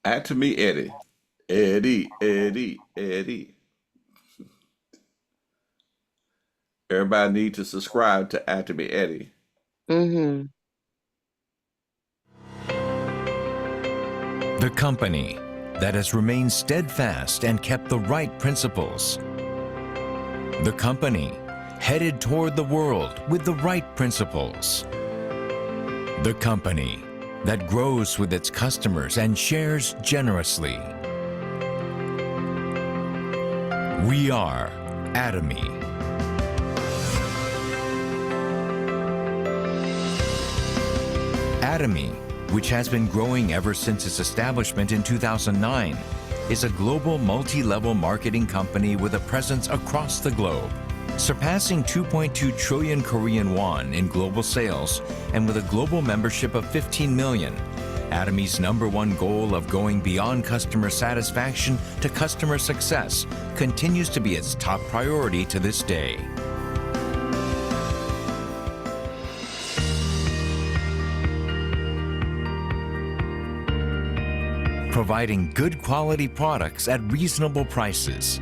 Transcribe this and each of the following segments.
Add to me, Eddie. Eddie, Eddie, Eddie. Everybody need to subscribe to Add to me, Eddie. Mm-hmm. The company that has remained steadfast and kept the right principles. The company headed toward the world with the right principles. The company that grows with its customers and shares generously. We are Atomy. Atomy, which has been growing ever since its establishment in 2009, is a global multi-level marketing company with a presence across the globe, surpassing 2.2 trillion Korean won in global sales and with a global membership of 15 million. Atomy's #1 goal of going beyond customer satisfaction to customer success continues to be its top priority to this day. Providing good quality products at reasonable prices.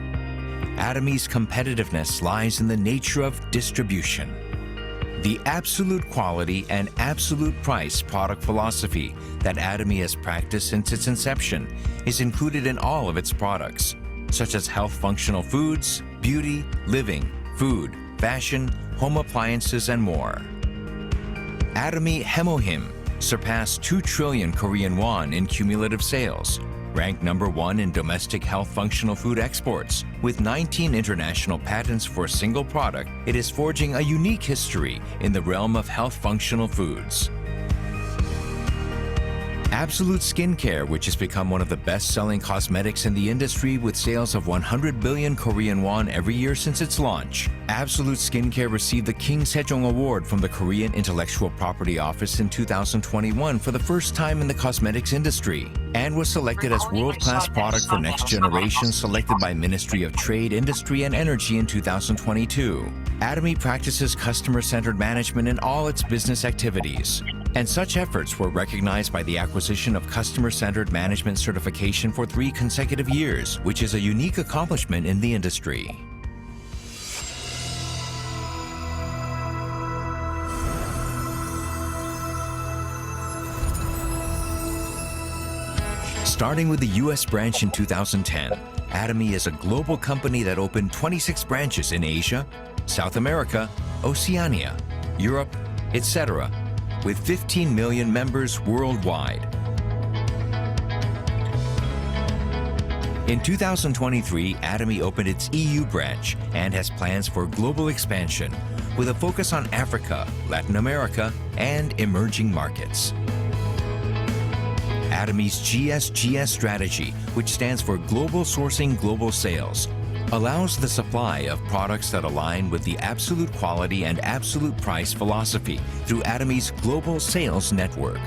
Atomy's competitiveness lies in the nature of distribution. The absolute quality and absolute price product philosophy that Atomy has practiced since its inception is included in all of its products, such as health functional foods, beauty, living, food, fashion, home appliances, and more. Atomy Hemohim surpassed 2 trillion Korean won in cumulative sales, ranked #1 in domestic health functional food exports. With 19 international patents for a single product, it is forging a unique history in the realm of health functional foods. Absolute Skincare, which has become one of the best-selling cosmetics in the industry with sales of 100 billion Korean won every year since its launch. Absolute Skincare received the King Sejong Award from the Korean Intellectual Property Office in 2021 for the first time in the cosmetics industry, and was selected as world-class product for next generation selected by Ministry of Trade, Industry and Energy in 2022. Atomy practices customer-centered management in all its business activities, and such efforts were recognized by the acquisition of customer-centered management certification for 3 consecutive years, which is a unique accomplishment in the industry. Starting with the U.S. branch in 2010, Atomy is a global company that opened 26 branches in Asia, South America, Oceania, Europe, etc., with 15 million members worldwide. In 2023, Atomy opened its EU branch and has plans for global expansion, with a focus on Africa, Latin America, and emerging markets. Atomy's GSGS strategy, which stands for Global Sourcing Global Sales, allows the supply of products that align with the absolute quality and absolute price philosophy through Atomy's global sales network.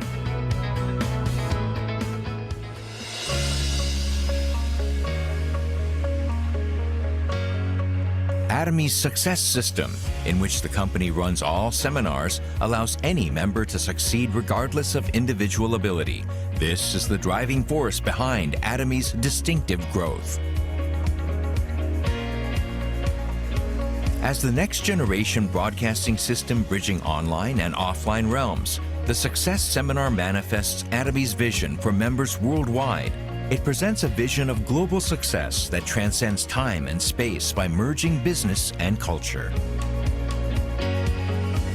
Atomy's Success System, in which the company runs all seminars, allows any member to succeed regardless of individual ability. This is the driving force behind Atomy's distinctive growth. As the next generation broadcasting system bridging online and offline realms, the Success Seminar manifests Atomy's vision for members worldwide. It presents a vision of global success that transcends time and space by merging business and culture.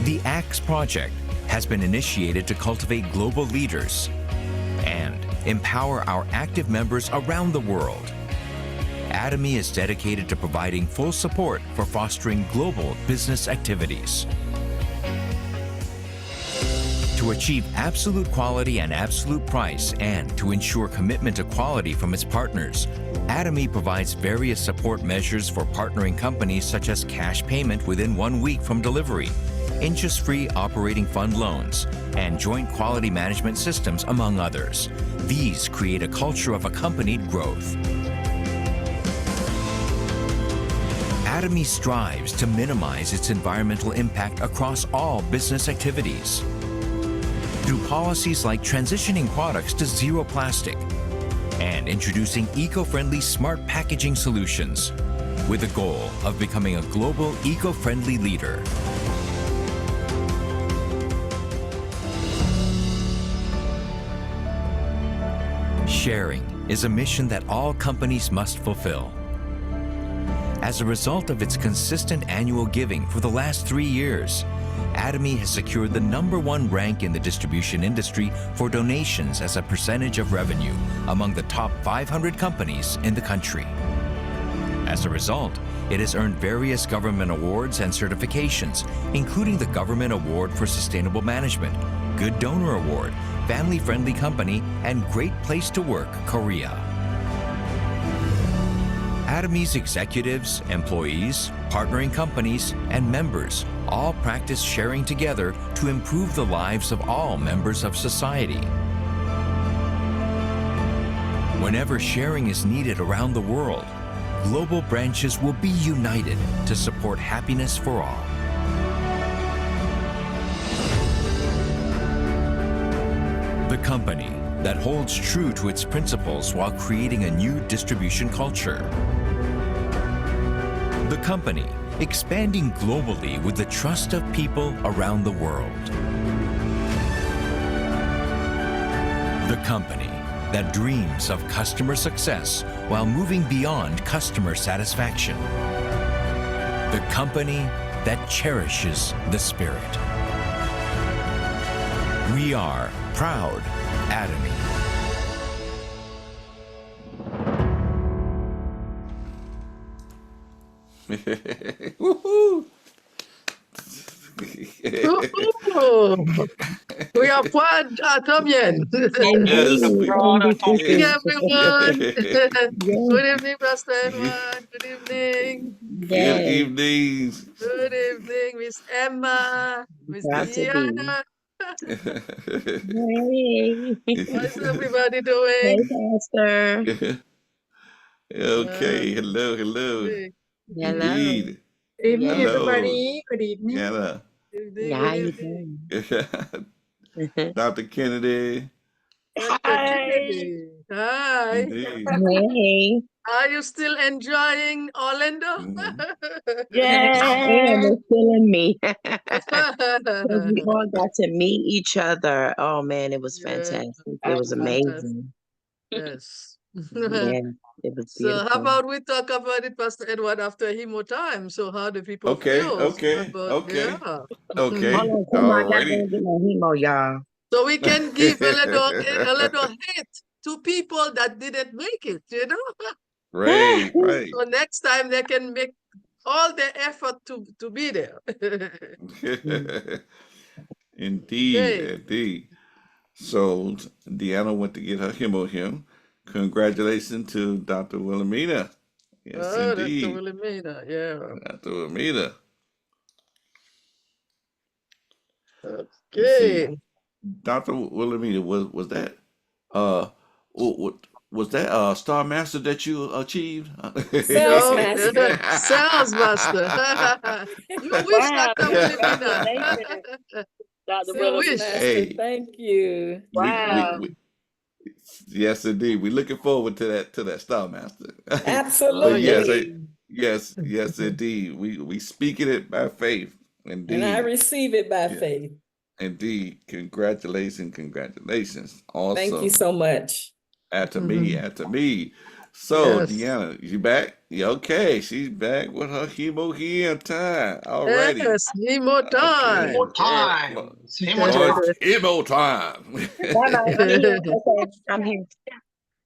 The ACTS project has been initiated to cultivate global leaders and empower our active members around the world. Atomy is dedicated to providing full support for fostering global business activities. To achieve absolute quality and absolute price, and to ensure commitment to quality from its partners, Atomy provides various support measures for partnering companies such as cash payment within 1 week from delivery, interest-free operating fund loans, and joint quality management systems, among others. These create a culture of accompanied growth. Atomy strives to minimize its environmental impact across all business activities. Through policies like transitioning products to zero plastic, and introducing eco-friendly smart packaging solutions with the goal of becoming a global eco-friendly leader. Sharing is a mission that all companies must fulfill. As a result of its consistent annual giving for the last 3 years, Atomy has secured the #1 rank in the distribution industry for donations as a percentage of revenue among the top 500 companies in the country. As a result, it has earned various government awards and certifications, including the Government Award for Sustainable Management, Good Donor Award, Family Friendly Company, and Great Place to Work, Korea. Atomy's executives, employees, partnering companies, and members all practice sharing together to improve the lives of all members of society. Whenever sharing is needed around the world, global branches will be united to support happiness for all. The company that holds true to its principles while creating a new distribution culture. The company expanding globally with the trust of people around the world. The company that dreams of customer success while moving beyond customer satisfaction. The company that cherishes the spirit. We are proud Atomy. Woohoo! We are proud Atomian. Yes, Good evening, everyone. Yes. Good evening, Pastor Edward. Good evening. Good Yes. evening. Good evening, Miss Emma, Miss Proud to be. Diana. Hey. How's everybody Hey, doing? Pastor. Okay, hello, hello. Good Hello. Indeed. Evening, Yes. Hello. everybody. Good evening. Anna. evening, How good you evening. doing? Dr. Kennedy. Dr. Hi. Kennedy. Hi. Indeed. Hey. Are you still enjoying Orlando? Mhm. Yes, I am. Yes. It's killing me. So we all got to meet each other. Oh man, it was Yeah, fantastic. It was fantastic. amazing. Yes. Yeah, it was So how beautiful. about we talk about it, Pastor Edward, after hemo time? So how do people Okay, feel okay, about okay, yeah? okay. Hold on, come on, I gotta go Alrighty. get my hemo, y'all. So we can give a little hint to people that didn't make it, you know? Right, right. So next time they can make all the effort to be there. Indeed, Okay. indeed. So Deanna went to get her him. Congratulations to Dr. Wilhelmina. Yes, Oh, Dr. indeed. Wilhelmina, yeah. Dr. Wilhelmina. Let's see. Okay. Dr. Wilhelmina, was that was that Star Master that you achieved? Sales No, master. sales master. You wish, Wow, Dr. Wilhelmina. congratulations, Dr. You Sales wish. master. Hey, Thank you. Wow. we yes indeed. We're looking forward to that Star Master. Oh, But yes, yes. Absolutely. yes indeed. We speaking it by faith. And I Indeed. receive it by Yeah. faith. Indeed. Congratulations. Thank you Awesome. so much. After Mhm. me. So, Yes. Deanna, you back? Yeah, okay. She's back with her hemo here time. Alrighty. Yes, hemo Okay. time. More time. Say more time. Florence, hemo time. Bye-bye. I'm here. Okay, I'm here.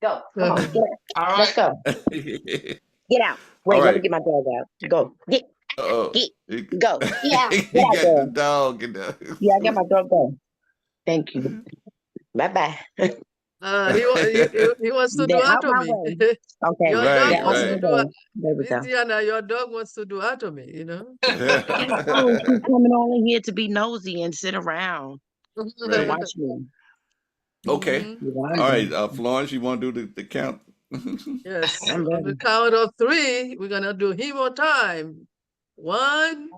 Go. Come on. Get out. All Let's right. go. Get out. Wait, All let me right. get my dog out. Go. Get. Uh-oh. Go. Yeah. Get He out got there. the dog in there. Yeah, I got my dog. Go. Thank you. Bye-bye. He wants to do They're out my atomy. way. Okay. Your Right, dog They're out wants my to right. do way. There we Miss go. Diana, your dog wants to do atomy, you know? Oh, she's coming on in here to be nosy and sit around and Right. watch me. Okay. Mhm. Yeah, All I'm right, done. Florence, you want to do the count? Yes, I'm on the ready. count of 3, we're gonna do hemo time. 1,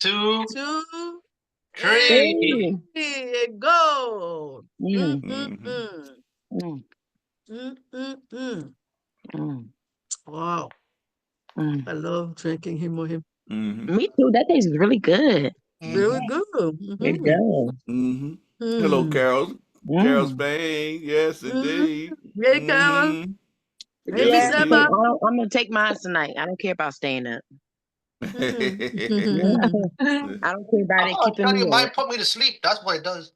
2, 2, 3. and 3, and go. Mm, Mhm. Mm-mm-mm. mm. Mm. Mm, Wow. mm. I love drinking himo. Mm-hmm. Me too. That tastes really good. Very Mhm. good. It Mm-hmm. does. Mm-hmm. Hello, Mm. Carol. Carol Mm. Spain. Yes, Mm. indeed. Hey, Carol. Mm-hmm. Hey, Yes, Miss Yeah, Emma. indeed. I'm gonna take mine tonight. I don't care about staying up. Mm. Yeah. I don't care about it Oh, I keeping tell you, me mine up. put me to sleep. That's what it does.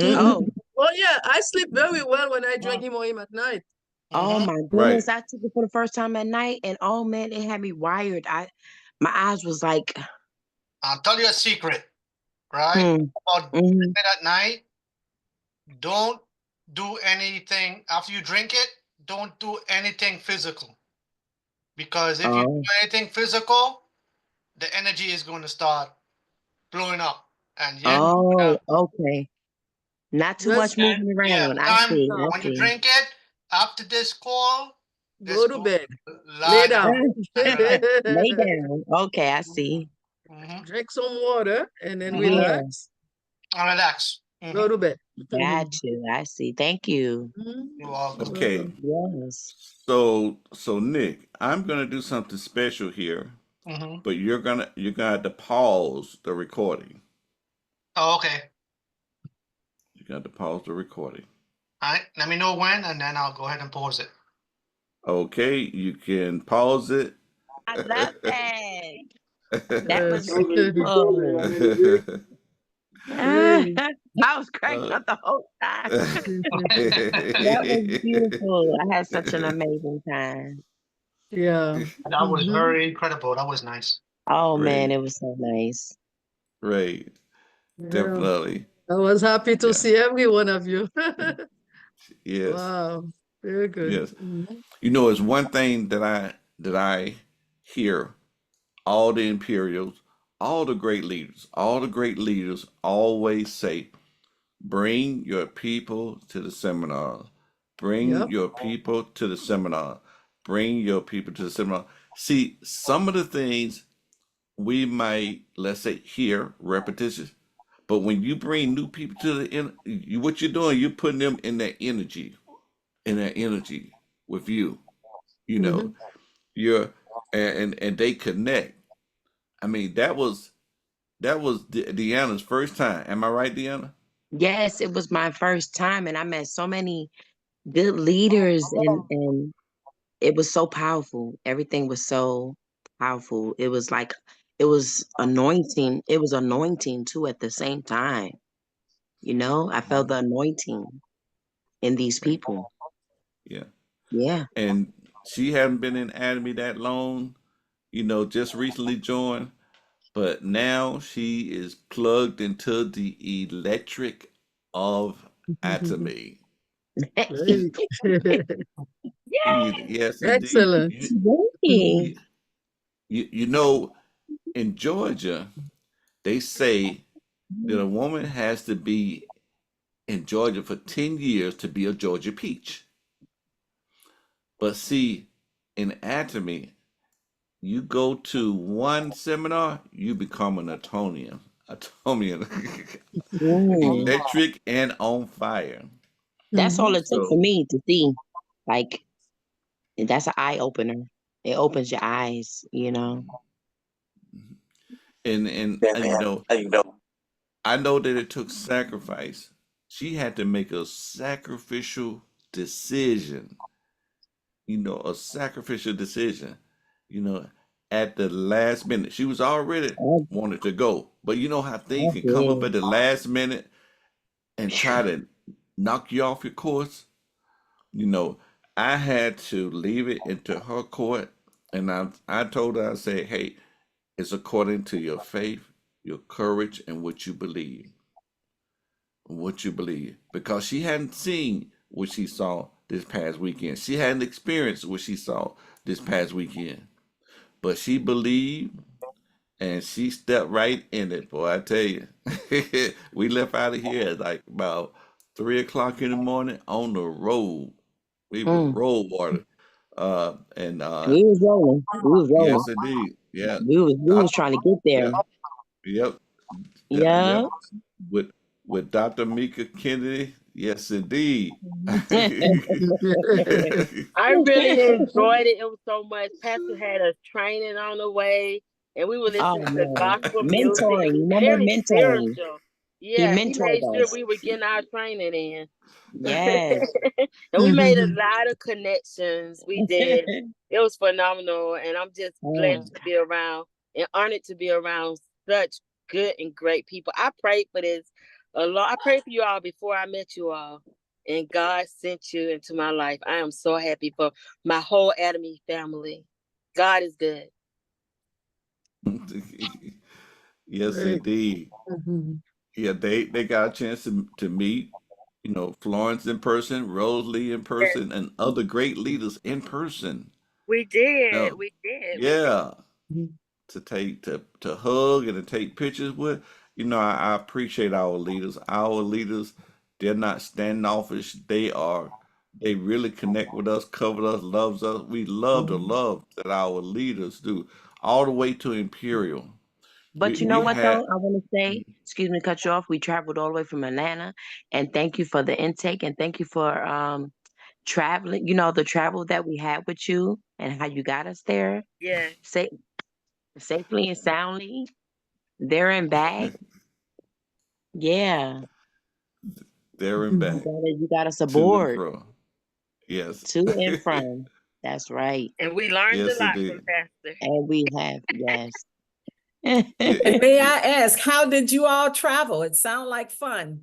Oh, Oh, yeah, I sleep very well when I drink himo at night. oh Mm-hmm. my Right. goodness. I took it for the first time at night and oh man, it had me wired. My eyes was like, I'll tell you a secret, right? hmm. About Hmm. midnight at night, don't do anything after you drink it. Don't do anything physical because if you do Oh, anything physical, the energy is going to start blowing up, and yeah, oh, okay. Not too Just much moving yeah. around. I Time see. I when you see. drink it after this call, go just to go bed. Lay lie down down. and relax. Lay down. Okay, I see. Mm-hmm. Drink some water and then Mm-hmm. Yeah, relax. And relax. Go Mm-hmm. to bed. got you. I see. Thank you. You're You're welcome. Okay. welcome. Yes. So Nick, I'm gonna do something special here, Mm-hmm. but you're gonna have to pause the recording. Oh, okay. You got to pause the recording. All right. Let me know when, and then I'll go ahead and pause it. Okay, you can pause it. I love that. That was Yes. beautiful. Great. I was cracking Uh, up the whole time. That was beautiful. I had such an amazing time. Yeah. That was Mm-hmm. very incredible. That was nice. Oh man, Great, it was so nice. great, Yeah. definitely. I was happy to Yeah, see every one of you. yes, Wow. Very good. yes. Mhm. You know, it's one thing that I hear all the Imperials, all the great leaders always say, bring your people to the seminar. Bring Yep. your people to the seminar. Bring your people to the seminar. See, some of the things we might, let's say, hear repetitious, but when you bring new people to what you're doing, you're putting them in that energy with you. You know, Mm-hmm. you're and they connect. I mean, that was Deanna's first time. Am I right, Deanna? Yes, it was my first time and I met so many good leaders and it was so powerful. Everything was so powerful. It was like it was anointing. It was anointing too at the same time. You know, I felt Mhm. the anointing in these Right. people. Yeah. Yeah. And she hadn't been in Academy that long. Just recently joined, but now she is plugged into the electric of Atomy. Great. Yes, indeed. Excellent. Yay. You know, in Georgia, they say that a woman has to be in Georgia for 10 years to be a Georgia peach. But see, in Atomy, you go to one seminar, you become an Atomian, Mm. electric and on fire. That's Mm-hmm. all it took for So, me to see. Like, that's an eye opener. It opens your eyes, you know. and I know that it took sacrifice. She had to make a sacrificial decision. A sacrificial decision. You know, at the last minute, she was already Oh, wanted to go, but you know how things oh, can come up yeah. at the last minute and try Phew. to knock you off your course. You know, I had to leave it into her court, and I told her, I said, hey, it's according to your faith, your courage, and what you believe, because she hadn't seen what she saw this past weekend. She hadn't experienced what she saw this past weekend, but she believed and she stepped right in it. Boy, I tell you, we left out of here at like about 3 o'clock in the morning on the road. We were Mm. road water. And We was rolling. We was rolling. yes, indeed. Yeah. We was Doc, trying to get there. yeah. Yep. Yeah. Yep. With Dr. Mika Kennedy. Yes, indeed. I really enjoyed it. It was so much. Pastor had us training on the way, and we were Oh listening to man, gospel music. It mentoring. was Remember very mentoring? spiritual. He Yeah, he made mentored sure us. we were getting our training in. Yes. And we made a lot of connections. We did. It was phenomenal. And I'm just Oh, blessed to be around and honored to be around such good and great people. I prayed for this a lot. I prayed for you all before I met you all. And God sent you into my life. I am so happy for my whole Academy family. God is good. Yes, Right. indeed. Yeah, they got a chance to meet, Florence in person, Rosalie in Yes, person, and other great leaders in person. we did. No, We did. We did. yeah, to hug and to take pictures with. I appreciate our leaders. Our leaders, they're not standoffish. They really connect with us, cover us, loves us. We love the love that our leaders do, all the way to Imperial. We but you know we what had. though? I want to say, excuse me, to cut you off. We traveled all the way from Atlanta, and thank you for the intake, and thank you for traveling. You know, the travel that we had with you, and how you got us there, Yeah. safe, safely and soundly, there and back. Yeah, There and back, you got us to and aboard, fro. Yes. to and from. That's right, And we learned a Yes, lot from indeed. Pastor. and we have yes. And It, may I ask, how did you all travel? It sounded like fun.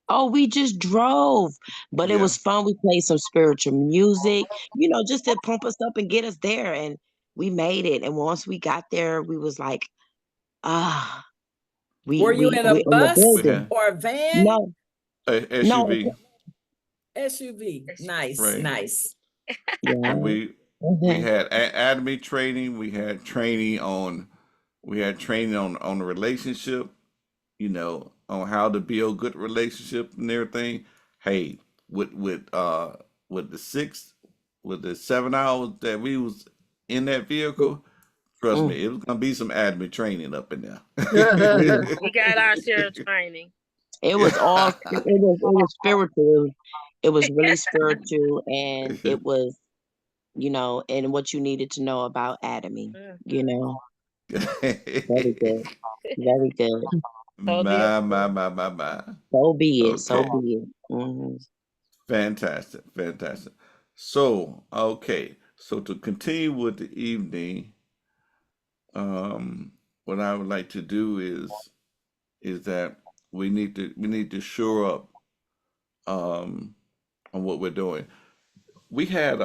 Oh, we just drove, but it yeah. was fun. We played some spiritual music, just to pump us up and get us there. And we made it. And once we got there, we was like, ah, Were you in a we in the We bus building. had or a van? No, a no, SUV, SUV. Nice, right? nice. And yeah. we Mhm. had academy training. We had training on the relationship. On how to build good relationship and everything. Hey, with with uh with the 7 hours that we was in that vehicle, trust Mm, me, it was gonna be some admin training up in yeah. there. We got our share of training. It was all, it was spiritual. It was really spiritual, and it was, and what you needed to know about Atomy, you Mhm. know, very good, very good. Totally My. So be it. So Okay. be it. Hmm. Fantastic. Fantastic. So, okay. So to continue with the evening, what I would like to do is that we need to shore up um on what we're doing. We had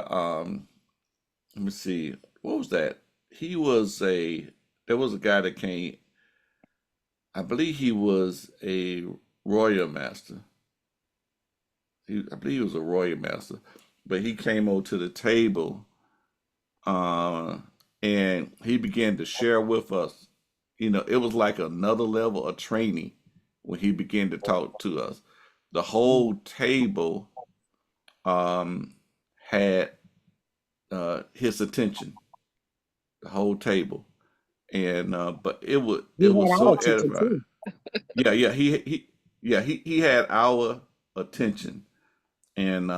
let me see, what was that? He was a There was a guy that came, I believe he was a royal master. I believe he was a royal master, but he came over to the table, uh, and he began to share with us. It was like another level of training when he began to talk to us. The whole table had his attention, the whole table, and but We it was had our so attention edifying. too. Yeah, he had our attention, and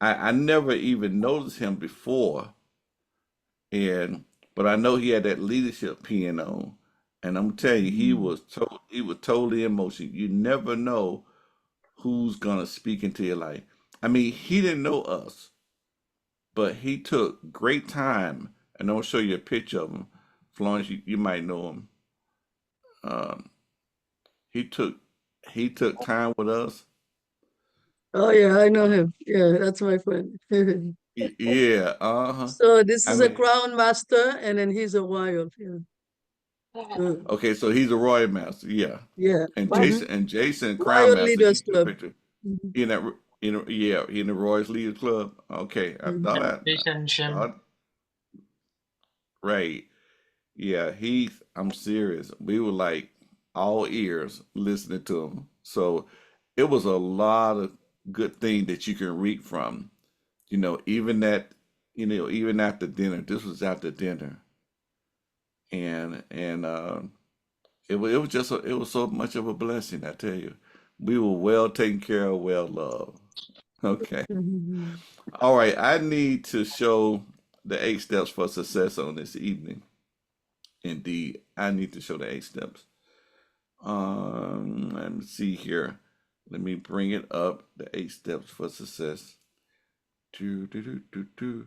I never even noticed him before, and but I know he had that leadership pen on, and I'm telling you, he was totally in motion. You never know who's gonna speak into your life. I mean, he didn't know us, but he took great time, and I'll show you a picture of him. Florence, you might know him. Um, he took he took time with us. Oh yeah, I know him. Yeah, that's my friend. Yeah, uh-huh. So this I is a mean, crown master, and then he's a wild. Yeah. okay, so he's a royal master, yeah. Yeah. And What? Jason Crown Wild Master, he Leaders took a Club. picture. Mhm. He in that, yeah, he in the Royals Leaders Club. Okay, I Mhm. thought thought right. Yeah, I'm serious. We were like all ears listening to him. So it was a lot of good thing that you can read from. Even even after dinner. This was after dinner, and it was just it was so much of a blessing, I tell you. We were well taken care of, well loved. Okay. All right. I need to show the 8 steps for success on this evening. Indeed, I need to show the 8 steps. Let me see here. Let me bring it up. The 8 steps for success. Do, do, do, do, do.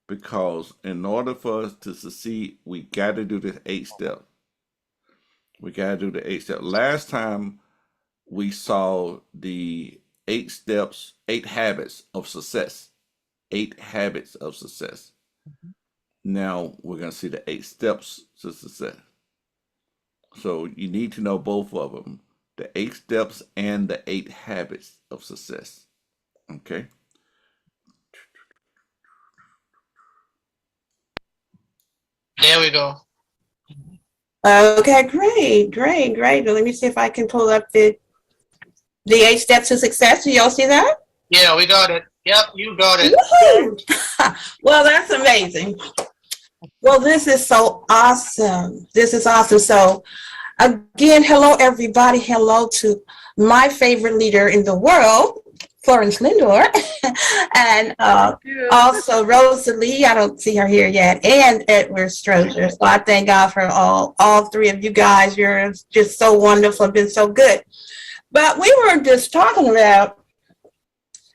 Because in order for us to succeed, we got to do the 8 steps. We got to do the 8 steps. Last time we saw the 8 steps, 8 habits of success. 8 habits of success. Now we're going to see the 8 steps to success. So you need to know both of them, the 8 steps and the 8 habits of success. Okay. There we go. Okay, great. Let me see if I can pull up the 8 steps to success. Do y'all see that? Yeah, we got it. Yep, you got it. Woohoo! Well, that's amazing. Well, this is so awesome. This is awesome. So again, hello, everybody. Hello to my favorite leader in the world, Florence Lindor, and also Rosalie. I don't see her here yet, and Edward Strozier. So I thank God for all three of you guys. You're just so wonderful, been so good. But we were just talking about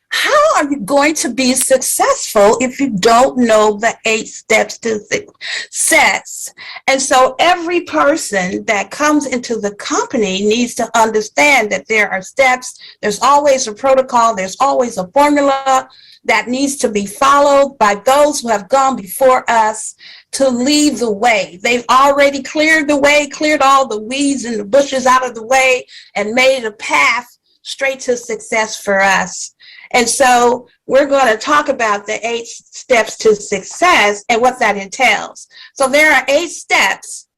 how are you going to be successful if you don't know the 8 steps to success? And so every person that comes into the company needs to understand that there are steps. There's always a protocol. There's always a formula that needs to be followed by those who have gone before us to lead the way. They've already cleared the way, cleared all the weeds and the bushes out of the way, and made a path straight to success for us. And so we're going to talk about the 8 steps to success and what that entails. So there are 8 steps,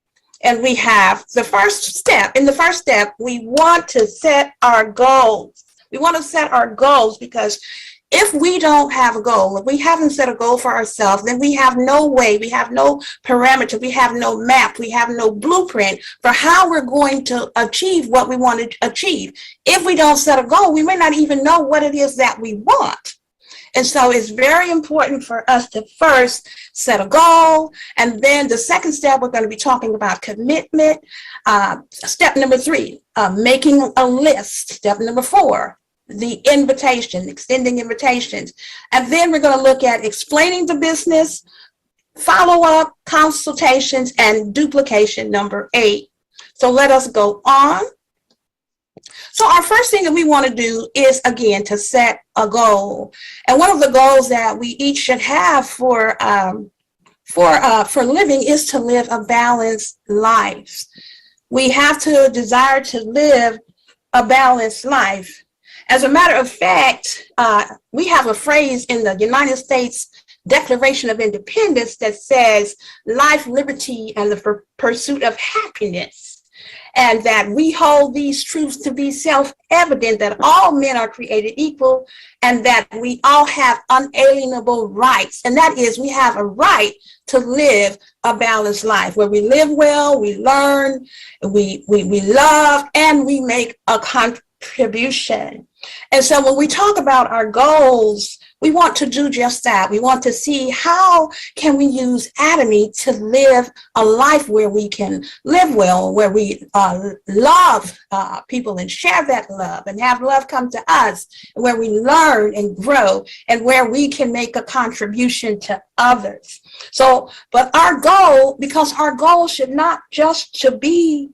and we have the first step. In the first step, we want to set our goals. We want to set our goals because if we don't have a goal, if we haven't set a goal for ourselves, then we have no way, we have no parameter, we have no map, we have no blueprint for how we're going to achieve what we want to achieve. If we don't set a goal, we may not even know what it is that we want. And so it's very important for us to first set a goal. And then the second step, we're going to be talking about commitment. Step number 3, making a list. Step number 4, the invitation, extending invitations. And then we're going to look at explaining the business, follow-up, consultations, and duplication, number 8. So let us go on. So our first thing that we want to do is, again, to set a goal. And one of the goals that we each should have for living is to live a balanced life. We have to desire to live a balanced life. As a matter of fact, we have a phrase in the United States Declaration of Independence that says life, liberty, and the pursuit of happiness. And that we hold these truths to be self-evident, that all men are created equal and that we all have unalienable rights. And that is, we have a right to live a balanced life where we live well, we learn, we love, and we make a contribution. And so when we talk about our goals, we want to do just that. We want to see how can we use Atomy to live a life where we can live well, where we love people and share that love and have love come to us, where we learn and grow, and where we can make a contribution to others. So, but our goal, because our goal should not just to be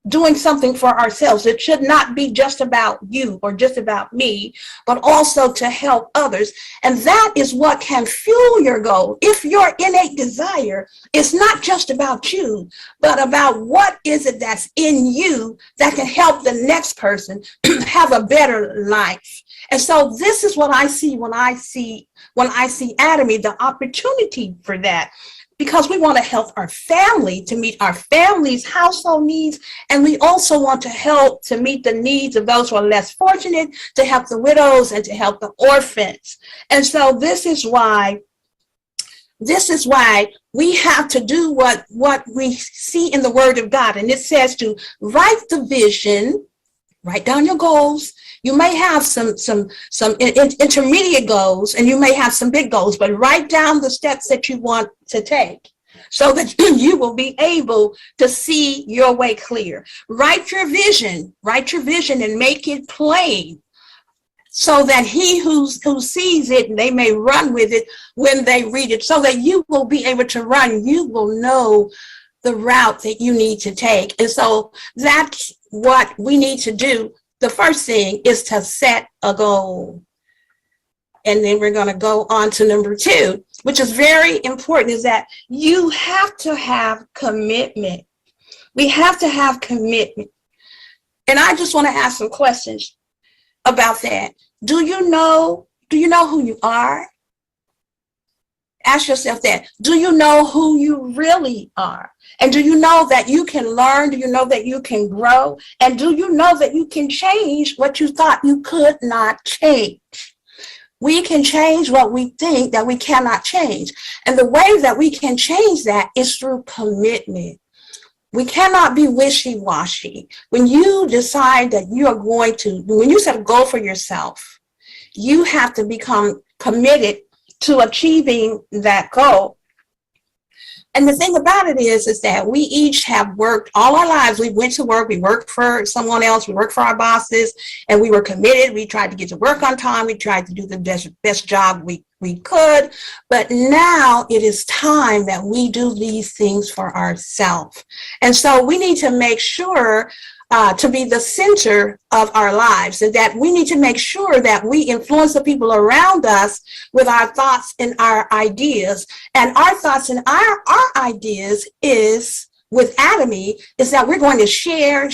doing something for ourselves. It should not be just about you or just about me, but also to help others. And that is what can fuel your goal. If your innate desire is not just about you, but about what is it that's in you that can help the next person have a better life. And so this is what I see when I see Atomy, the opportunity for that. Because we want to help our family to meet our family's household needs. And we also want to help to meet the needs of those who are less fortunate, to help the widows and to help the orphans. And so this is why we have to do what we see in the Word of God. And it says to write the vision Write down your goals. You may have some intermediate goals, and you may have some big goals, but write down the steps that you want to take so that you will be able to see your way clear. Write your vision and make it plain so that he who sees it, they may run with it when they read it, so that you will be able to run. You will know the route that you need to take. And so that's what we need to do. The first thing is to set a goal. And then we're going to go on to number 2, which is very important, is that you have to have commitment. We have to have commitment. And I just want to ask some questions about that. Do you know who you are? Ask yourself that. Do you know who you really are? And do you know that you can learn? Do you know that you can grow? And do you know that you can change what you thought you could not change? We can change what we think that we cannot change. And the way that we can change that is through commitment. We cannot be wishy-washy. When you decide that you are going to, when you set a goal for yourself, you have to become committed to achieving that goal. And the thing about it is that we each have worked all our lives. We went to work, we worked for someone else, we worked for our bosses, and we were committed. We tried to get to work on time. We tried to do the best job we could. But now it is time that we do these things for ourselves. And so we need to make sure to be the center of our lives, and that we need to make sure that we influence the people around us with our thoughts and our ideas. And our thoughts and our ideas is, with Atomy, is that we're going to share.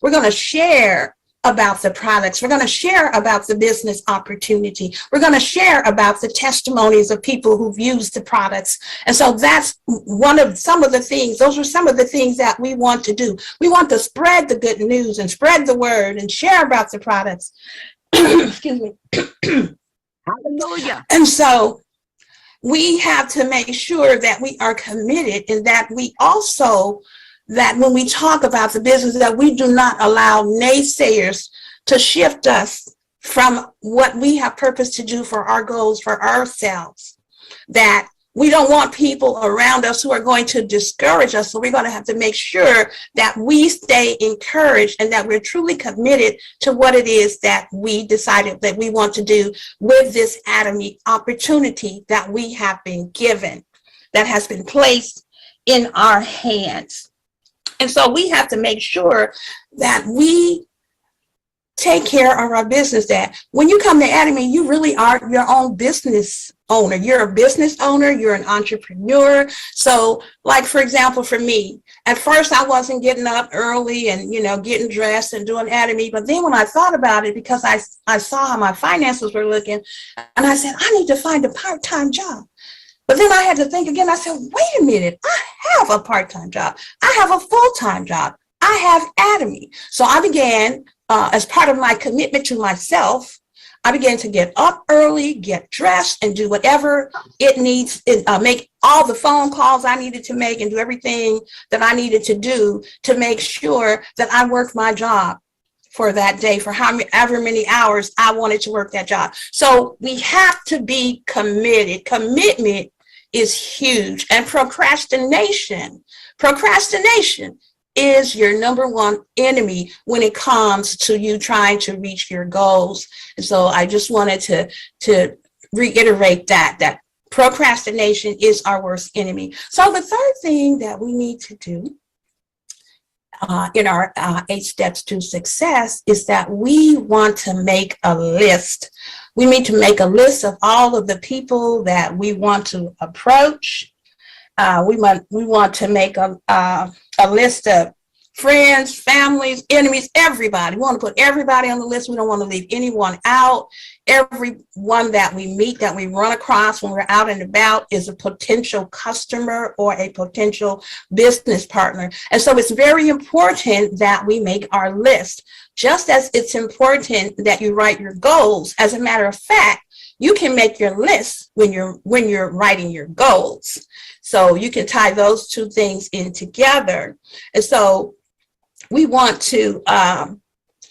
We're going to share about the products. We're going to share about the business opportunity. We're going to share about the testimonies of people who've used the products. And so that's some of the things, those are some of the things that we want to do. We want to spread the good news and spread the word and share about the products. Excuse me. Hallelujah. And so we have to make sure that we are committed, and that we also, that when we talk about the business, that we do not allow naysayers to shift us from what we have purpose to do for our goals for ourselves. That we don't want people around us who are going to discourage us. So we're going to have to make sure that we stay encouraged and that we're truly committed to what it is that we decided that we want to do with this Atomy opportunity that we have been given, that has been placed in our hands. And so we have to make sure that we take care of our business, that when you come to Atomy, you really are your own business owner. You're a business owner, you're an entrepreneur. So like, for example, for me, at first I wasn't getting up early and, getting dressed and doing Atomy. But then when I thought about it, because I saw how my finances were looking, and I said, I need to find a part-time job. But then I had to think again. I said, wait a minute, I have a part-time job. I have a full-time job. I have Atomy. So I began, as part of my commitment to myself, I began to get up early, get dressed, and do whatever it needs, make all the phone calls I needed to make, and do everything that I needed to do to make sure that I worked my job for that day, for however many hours I wanted to work that job. So we have to be committed. Commitment is huge. And procrastination is your number one enemy when it comes to you trying to reach your goals. And so I just wanted to reiterate that procrastination is our worst enemy. So the third thing that we need to do in our 8 steps to success is that we want to make a list. We need to make a list of all of the people that we want to approach. We want to make a list of friends, families, enemies, everybody. We want to put everybody on the list. We don't want to leave anyone out. Everyone that we meet, that we run across when we're out and about, is a potential customer or a potential business partner. And so it's very important that we make our list. Just as it's important that you write your goals. As a matter of fact, you can make your list when you're writing your goals. So you can tie those two things in together. And so we want to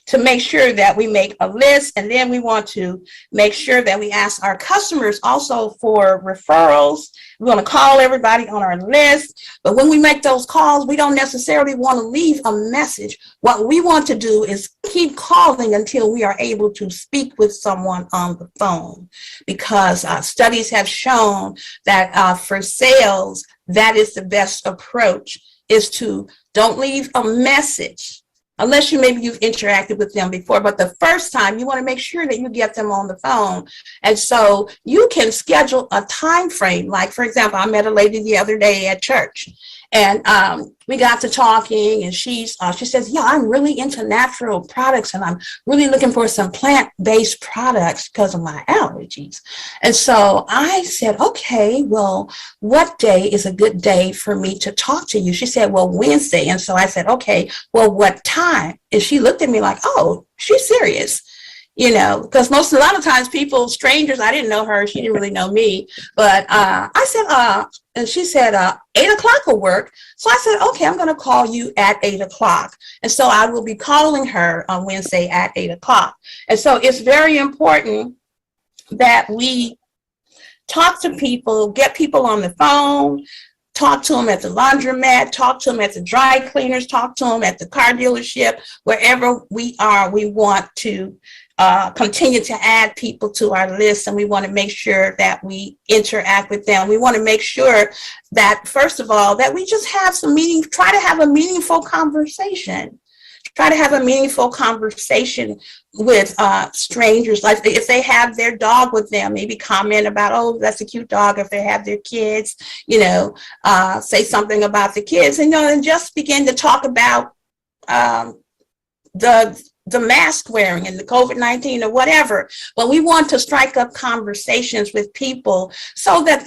to make sure that we make a list, and then we want to make sure that we ask our customers also for referrals. We want to call everybody on our list, but when we make those calls, we don't necessarily want to leave a message. What we want to do is keep calling until we are able to speak with someone on the phone, because studies have shown that for sales, that is the best approach, is to don't leave a message unless maybe you've interacted with them before. But the first time, you want to make sure that you get them on the phone. And so you can schedule a time frame. Like, for example, I met a lady the other day at church, and we got to talking, and she says, yeah, I'm really into natural products, and I'm really looking for some plant-based products because of my allergies. And so I said, okay, well, what day is a good day for me to talk to you? She said, well, Wednesday. And so I said, okay, well, what time? And she looked at me like, oh, she's serious. Because a lot of times people, strangers, I didn't know her, she didn't really know me, but I said, and she said, 8 o'clock will work. So I said, okay, I'm going to call you at 8 o'clock. And so I will be calling her on Wednesday at 8 o'clock. And so it's very important that we talk to people, get people on the phone, talk to them at the laundromat, talk to them at the dry cleaners, talk to them at the car dealership, wherever we are. We want to continue to add people to our list, and we want to make sure that we interact with them. We want to make sure that, first of all, that we just have try to have a meaningful conversation. Try to have a meaningful conversation with strangers. Like if they have their dog with them, maybe comment about, oh, that's a cute dog. If they have their kids, say something about the kids, and just begin to talk about the mask wearing and the COVID-19 or whatever. But we want to strike up conversations with people so that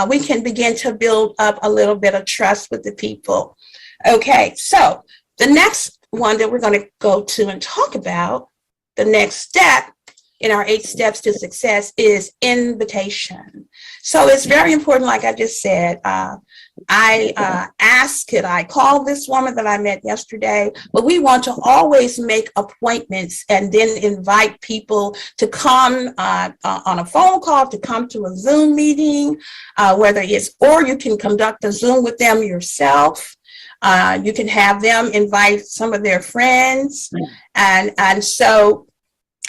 we can begin to build up a little bit of trust with the people. Okay, so the next one that we're going to go to and talk about, the next step in our 8 steps to success, is invitation. So it's very important, like I just said. I asked, could I call this woman that I met yesterday? But we want to always make appointments and then invite people to come on a phone call, to come to a Zoom meeting, or you can conduct a Zoom with them yourself. You can have them invite some of their friends. And so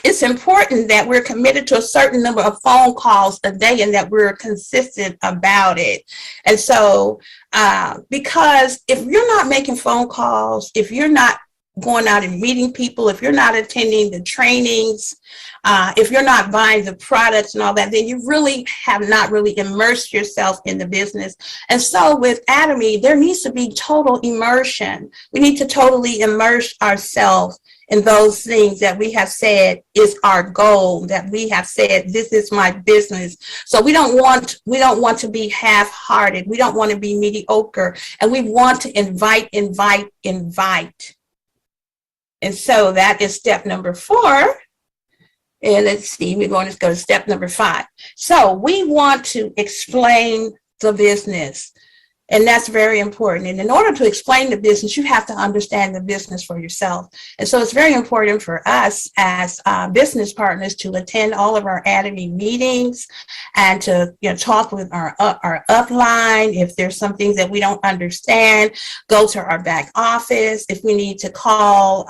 it's important that we're committed to a certain number of phone calls a day and that we're consistent about it. And so, because if you're not making phone calls, if you're not going out and meeting people, if you're not attending the trainings, if you're not buying the products and all that, then you really have not really immersed yourself in the business. And so with Atomy, there needs to be total immersion. We need to totally immerse ourselves in those things that we have said is our goal, that we have said, this is my business. So we don't want to be half-hearted. We don't want to be mediocre. And we want to invite. And so that is step number 4. And let's see, we're going to go to step number 5. So we want to explain the business. And that's very important. And in order to explain the business, you have to understand the business for yourself. And so it's very important for us as business partners to attend all of our Atomy meetings and to talk with our upline. If there's some things that we don't understand, go to our back office. If we need to call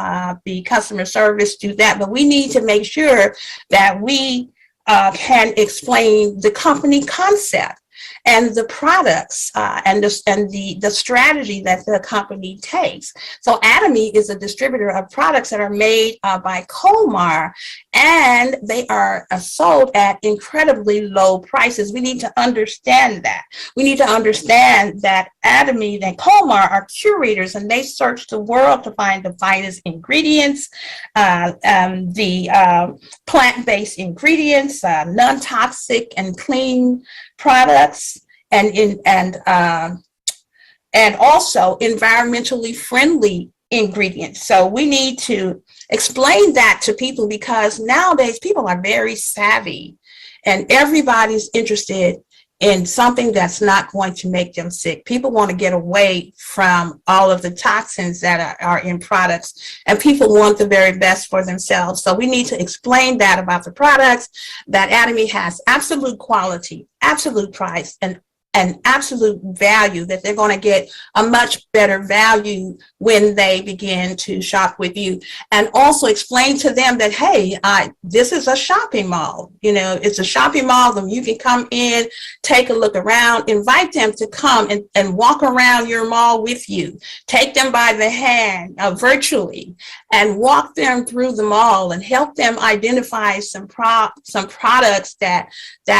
the customer service, do that. But we need to make sure that we can explain the company concept and the products and the strategy that the company takes. So Atomy is a distributor of products that are made by Colmar, and they are sold at incredibly low prices. We need to understand that. We need to understand that Atomy and Colmar are curators, and they search the world to find the finest ingredients, the plant-based ingredients, non-toxic and clean products, and also environmentally friendly ingredients. So we need to explain that to people, because nowadays people are very savvy and everybody's interested in something that's not going to make them sick. People want to get away from all of the toxins that are in products, and people want the very best for themselves. So we need to explain that about the products, that Atomy has absolute quality, absolute price, and absolute value, that they're going to get a much better value when they begin to shop with you. And also explain to them that, hey, this is a shopping mall. You know, it's a shopping mall, and you can come in, take a look around, invite them to come and walk around your mall with you. Take them by the hand virtually and walk them through the mall and help them identify some products that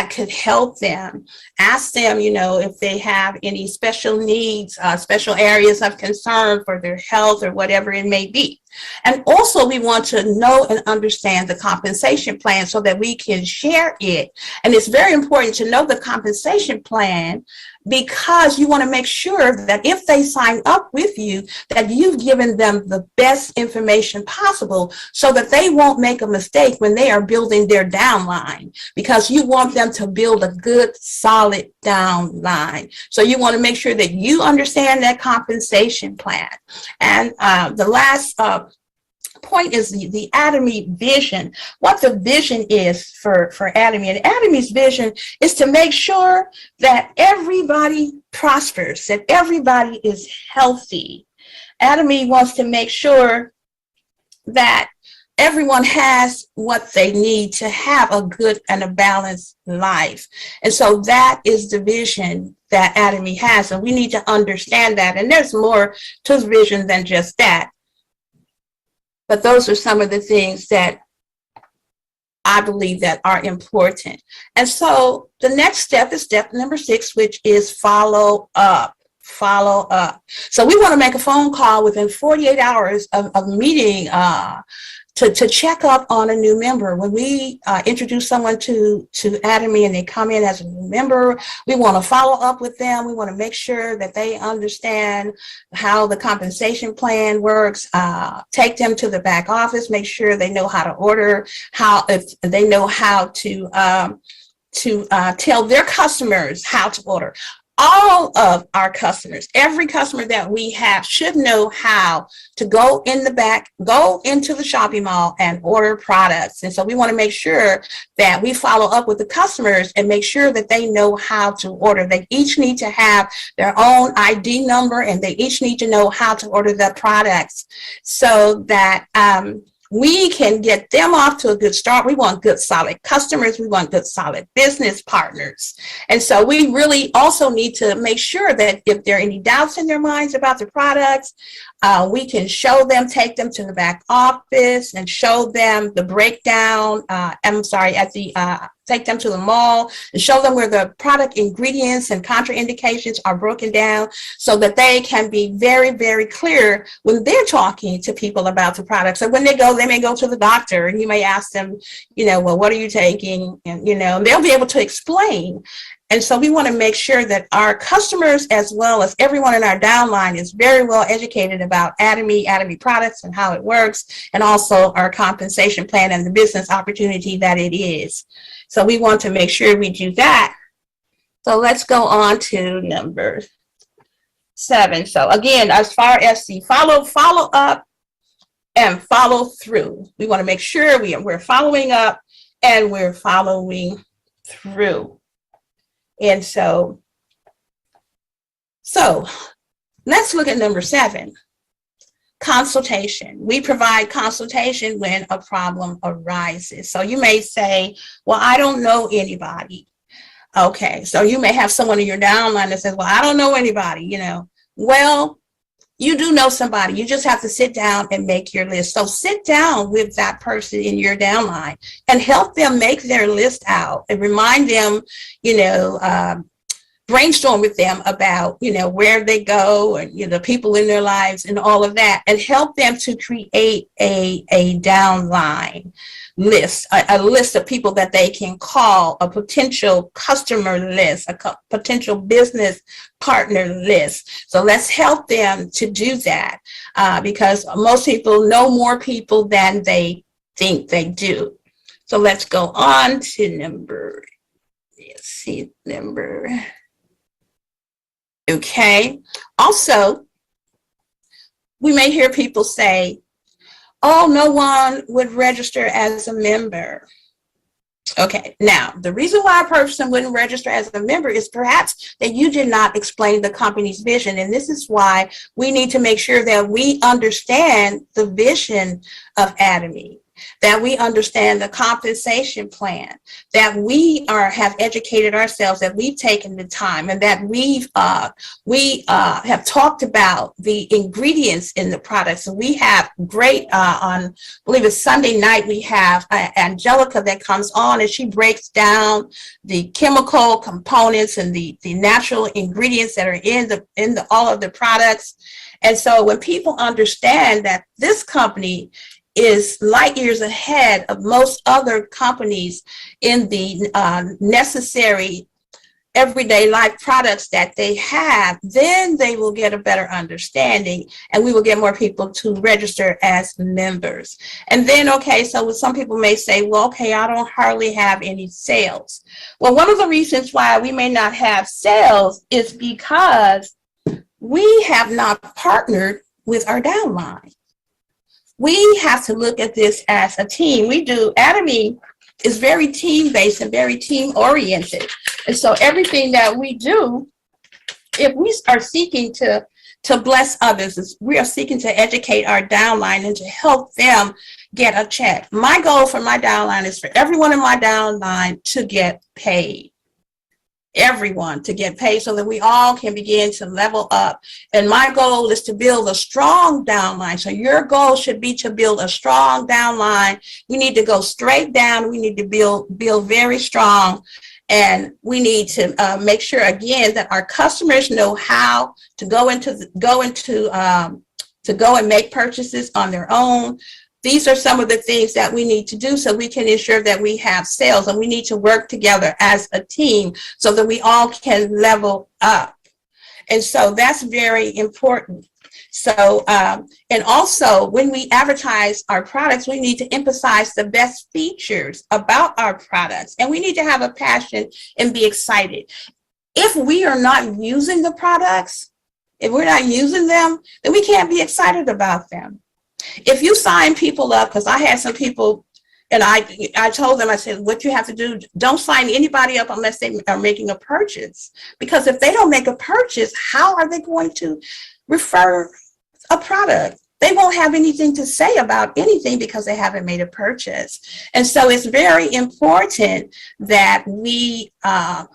could help them. Ask them, you know, if they have any special needs, special areas of concern for their health or whatever it may be. And also we want to know and understand the compensation plan so that we can share it. And it's very important to know the compensation plan, because you want to make sure that if they sign up with you, that you've given them the best information possible so that they won't make a mistake when they are building their downline, because you want them to build a good, solid downline. So you want to make sure that you understand that compensation plan. And the last point is the Atomy vision, what the vision is for Atomy. And Atomy's vision is to make sure that everybody prospers, that everybody is healthy. Atomy wants to make sure that everyone has what they need to have a good and a balanced life. And so that is the vision that Atomy has, and we need to understand that. And there's more to the vision than just that. But those are some of the things that I believe that are important. And so the next step is step number 6, which is follow up. Follow up. So we want to make a phone call within 48 hours of meeting to check up on a new member. When we introduce someone to Atomy and they come in as a new member, we want to follow up with them. We want to make sure that they understand how the compensation plan works, take them to the back office, make sure they know how to order, if they know how to tell their customers how to order. All of our customers, every customer that we have should know how to go in the back, go into the shopping mall and order products. And so we want to make sure that we follow up with the customers and make sure that they know how to order. They each need to have their own ID number, and they each need to know how to order the products so that we can get them off to a good start. We want good, solid customers. We want good, solid business partners. And so we really also need to make sure that if there are any doubts in their minds about the products, we can show them, take them to the back office and show them the breakdown. Take them to the mall and show them where the product ingredients and contraindications are broken down so that they can be very, very clear when they're talking to people about the products. So when they may go to the doctor and you may ask them, well, what are you taking? And, they'll be able to explain. And so we want to make sure that our customers, as well as everyone in our downline, is very well educated about Atomy products and how it works, and also our compensation plan and the business opportunity that it is. So we want to make sure we do that. So let's go on to number 7. So again, as far as the follow up and follow through, we want to make sure we're following up and we're following through. And so let's look at number 7. Consultation. We provide consultation when a problem arises. So you may say, well, I don't know anybody. Okay, so you may have someone in your downline that says, well, I don't know anybody, Well, you do know somebody. You just have to sit down and make your list. So sit down with that person in your downline and help them make their list out and remind them, brainstorm with them about, where they go and, the people in their lives and all of that, and help them to create a downline list, a list of people that they can call, a potential customer list, a potential business partner list. So let's help them to do that because most people know more people than they think they do. So let's go on to number let's see, number. Okay. Also, we may hear people say, oh, no one would register as a member. Okay, now the reason why a person wouldn't register as a member is perhaps that you did not explain the company's vision. And this is why we need to make sure that we understand the vision of Atomy, that we understand the compensation plan, that we have educated ourselves, that we've taken the time, and that we have talked about the ingredients in the products. And we have great on, I believe it's Sunday night, we have Angelica that comes on and she breaks down the chemical components and the natural ingredients that are in all of the products. And so when people understand that this company is light years ahead of most other companies in the necessary everyday life products that they have, then they will get a better understanding and we will get more people to register as members. And then, okay, so some people may say, well, okay, I don't hardly have any sales. Well, one of the reasons why we may not have sales is because we have not partnered with our downline. We have to look at this as a team. Atomy is very team-based and very team-oriented. And so everything that we do, if we are seeking to bless others, we are seeking to educate our downline and to help them get a check. My goal for my downline is for everyone in my downline to get paid. Everyone to get paid so that we all can begin to level up. And my goal is to build a strong downline. So your goal should be to build a strong downline. We need to go straight down. We need to build very strong. And we need to make sure, again, that our customers know how to go and make purchases on their own. These are some of the things that we need to do so we can ensure that we have sales, and we need to work together as a team so that we all can level up. And so that's very important. So, and also when we advertise our products, we need to emphasize the best features about our products, and we need to have a passion and be excited. If we are not using the products, if we're not using them, then we can't be excited about them. If you sign people up, because I had some people, and I told them, I said, what you have to do, don't sign anybody up unless they are making a purchase. Because if they don't make a purchase, how are they going to refer a product? They won't have anything to say about anything because they haven't made a purchase. And so it's very important that we have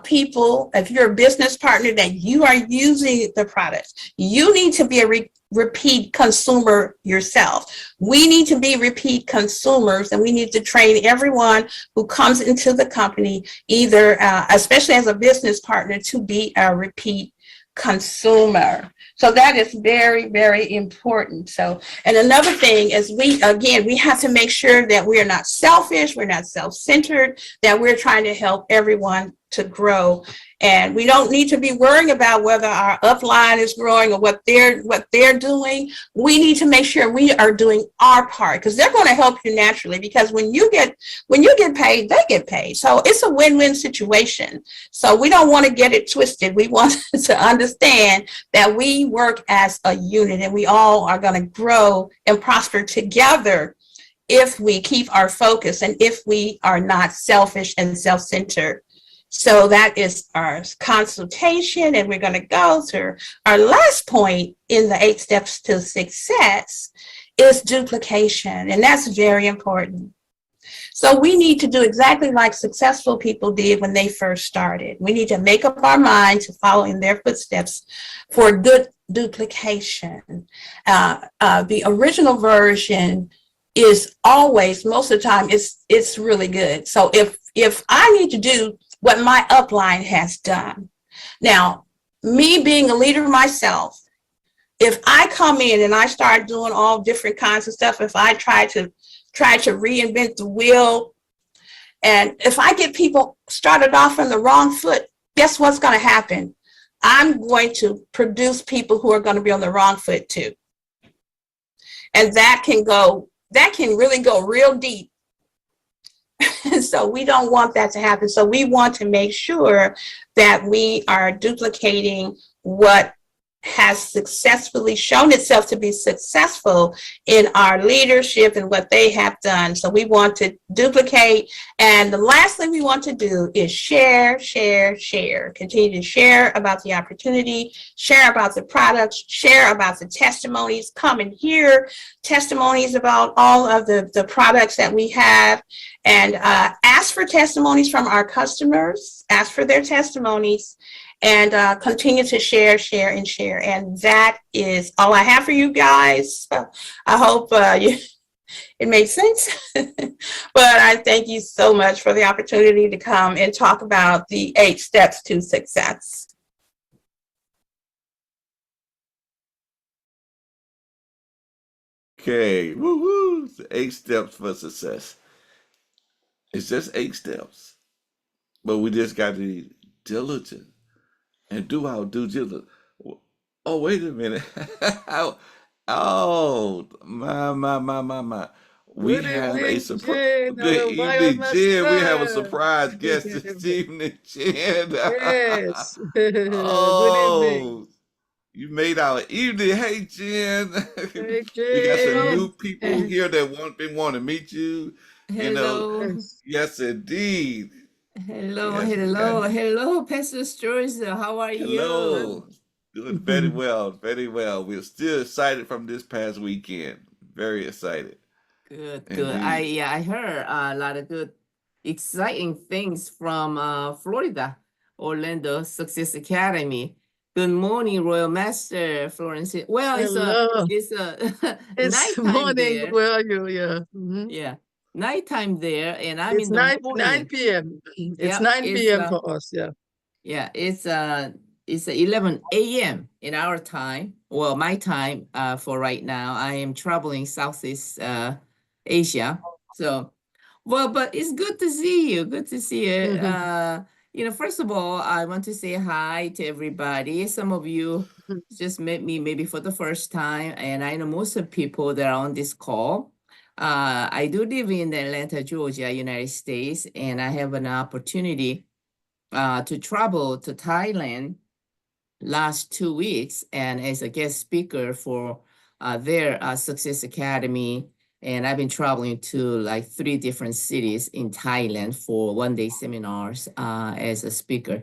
people, if you're a business partner, that you are using the product. You need to be a repeat consumer yourself. We need to be repeat consumers, and we need to train everyone who comes into the company, either, especially as a business partner, to be a repeat consumer. So that is very, very important. So, and another thing is we have to make sure that we are not selfish, we're not self-centered, that we're trying to help everyone to grow. And we don't need to be worrying about whether our upline is growing or what they're doing. We need to make sure we are doing our part, because they're going to help you naturally, because when you get paid, they get paid. So it's a win-win situation. So we don't want to get it twisted. We want to understand that we work as a unit and we all are going to grow and prosper together if we keep our focus and if we are not selfish and self-centered. So that is our consultation, and we're going to go to our last point in the 8 steps to success is duplication, and that's very important. So we need to do exactly like successful people did when they first started. We need to make up our mind to follow in their footsteps for good duplication. The original version is always, most of the time, it's really good. So if I need to do what my upline has done. Now, me being a leader myself, if I come in and I start doing all different kinds of stuff, if I try to reinvent the wheel, and if I get people started off on the wrong foot, guess what's going to happen? I'm going to produce people who are going to be on the wrong foot too. And that can really go real deep. so we don't want that to happen. So we want to make sure that we are duplicating what has successfully shown itself to be successful in our leadership and what they have done. So we want to duplicate. And the last thing we want to do is share, share, share. Continue to share about the opportunity, share about the products, share about the testimonies. Come and hear testimonies about all of the products that we have. And ask for testimonies from our customers, ask for their testimonies, and continue to share, share, and share. And that is all I have for you guys. I hope it made sense. But I thank you so much for the opportunity to come and talk about the 8 steps to success. Okay, woo woo. 8 steps for success. It's just 8 steps, but we just got to be diligent and do our due diligence. Oh, wait a minute. Oh, my. We Good have a evening, surprise. Jane, Good our evening, Jen. We have a biomaster. surprise guest this evening, Jen. Yes. Good evening. Oh, you made our evening. Hey, Jen. Hey, We got some Jane. new people here that been want to meet you. You know, Hello. Yes. yes, indeed. Hello, Yes, we got. hello, Pastor Stories. How are you? Hello. Doing very well, very well. We're still excited from this past weekend. Very excited. Good, good. Indeed. I heard a lot of good, exciting things from Florida, Orlando Success Academy. Good morning, Royal Master Florence. Well, Hello. it's a It's nighttime morning. there. Where are you? Yeah. Mhm. Yeah, nighttime there, and I'm It's in the 9 morning. p.m. It's Yeah, 9 it's p.m. for us. Yeah. Yeah, it's 11 a.m. in our time. Well, my time for right now. I am traveling Southeast Asia. So, well, but it's good to see you. Good to see you. First of all, I want to say hi to everybody. Some of you just met me maybe for the first time, and I know most of people that are on this call. I do live in Atlanta, Georgia, United States, and I have an opportunity to travel to Thailand last 2 weeks and as a guest speaker for their Success Academy. And I've been traveling to like 3 different cities in Thailand for one-day seminars as a speaker.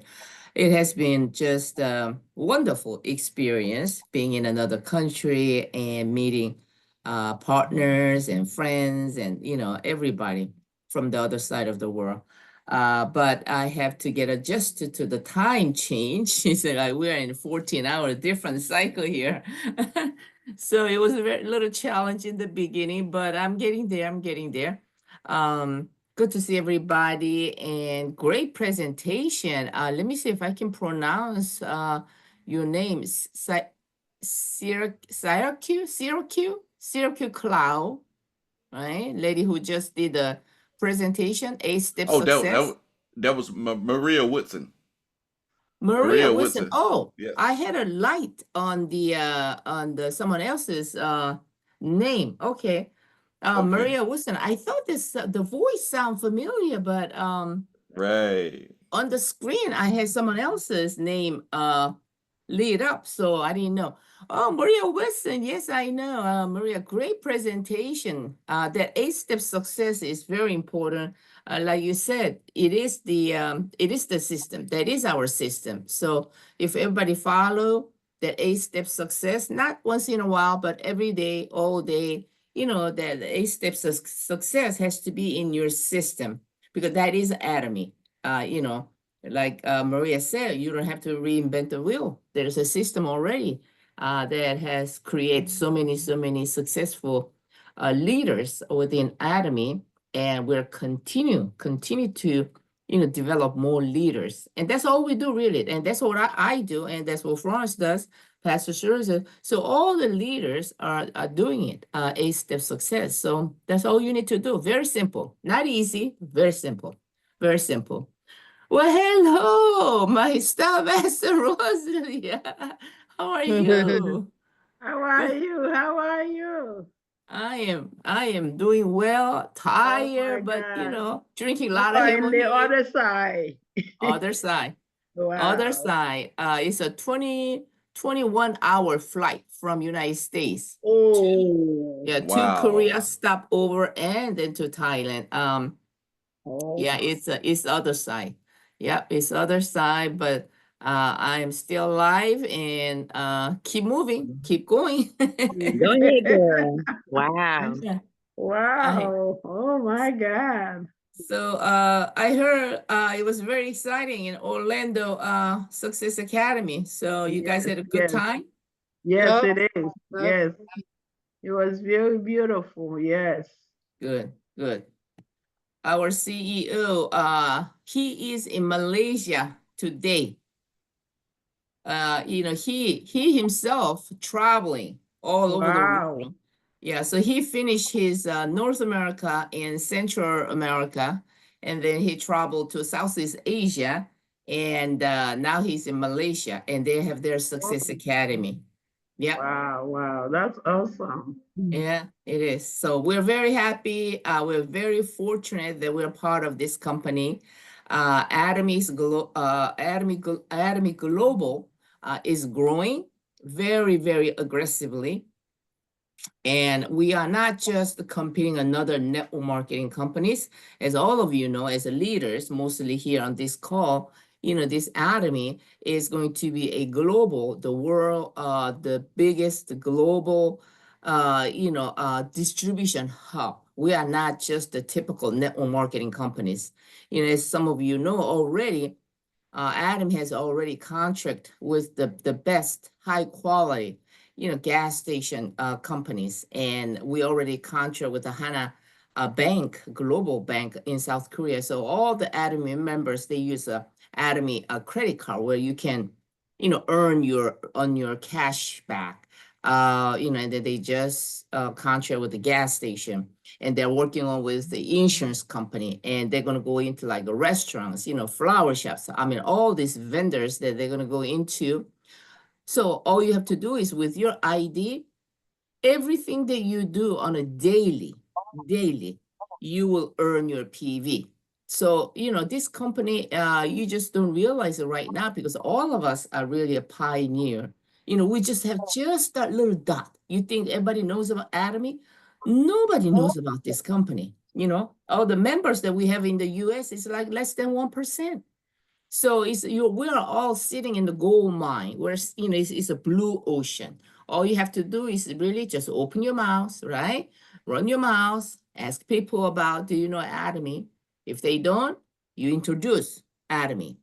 It has been just a wonderful experience being in another country and meeting partners and friends and, everybody from the other side of the world. But I have to get adjusted to the time change. It's like we're in 14-hour different cycle here. So it was a very little challenge in the beginning, but I'm getting there. I'm getting there. Good to see everybody and great presentation. Let me see if I can pronounce your name. Syracuse Cloud, right? Lady who just did the presentation, 8-step Oh, success. that was Maria Woodson. Maria Wilson. Woodson. Oh, Yes. I had a light on the someone else's name. Okay. Okay. Maria Wilson. I thought the voice sound familiar, but Right. on the screen I had someone else's name lit up, so I didn't know. Oh, Maria Wilson. Yes, I know. Maria, great presentation. That 8-step success is very important. Like you said, it is the system. That is our system. So if everybody follow that 8-step success, not once in a while, but every day, all day, that 8 steps of success has to be in your system because that is atomy. Like Maria said, you don't have to reinvent the wheel. There's a system already that has created so many successful leaders within Atomy, and we're continue to develop more leaders, and that's all we do really, and that's what I do, and that's what Florence does, Pastor Scherzer. So all the leaders are doing it, 8-step success. So that's all you need to do. Very simple, not easy, very simple, very simple. Well, hello, my star master Rosalie. How are you? How are you? How are you? I am doing well, tired, but you God. know, drinking a How lot of about in the lemonade. other side? Other side. Other Wow. side. It's a 21-hour flight from United States to Oh. to Wow. Korea, stop over, and then to Thailand. Oh. Yeah, it's the other side. Yeah, it's the other side, but I am still alive and keep moving, keep going. Go ahead, girl. Wow. Yeah. Wow. Oh my God. So I heard it was very exciting in Orlando Success Academy. So you guys Yes, had a good yes. time? Yes, Oh, it is. Yes. It was very beautiful. Yes. Good, good. Our CEO, he is in Malaysia today. You know, he himself traveling all over the Wow. world. Yeah, so he finished his North America and Central America, and then he traveled to Southeast Asia, and now he's in Malaysia, and they have their Success Academy. Yeah. Wow. Wow. That's awesome. Yeah, it is. So we're very happy. We're very fortunate that we're part of this company. Atomy Global is growing very, very aggressively. And we are not just competing another network marketing companies. As all of you know, as leaders, mostly here on this call, you know, this Atomy is going to be a global, the world, the biggest global, distribution hub. We are not just the typical network marketing companies. You know, as some of you know already, Adam has already contract with the best high quality, you know, gas station companies, and we already contract with the Hana bank, global bank in South Korea. So all the Atomy members, they use a Atomy credit card where you can, you know, earn your cash back. You know, and then they just contract with the gas station, and they're working on with the insurance company, and they're going to go into like the restaurants, you know, flower shops. I mean, all these vendors that they're going to go into. So all you have to do is with your ID, everything that you do on a daily, you will earn your PV. So, you know, this company, you just don't realize it right now because all of us are really a pioneer. You know, we just have just that little dot. You think everybody knows about Atomy? Nobody knows about this company. You know, all the members that we have in the US is like less than 1%. So we are all sitting in the gold mine where, you know, it's a blue ocean. All you have to do is really just open your mouth, right? Run your mouth, ask people about, do you know Atomy? If they don't, you introduce Atomy,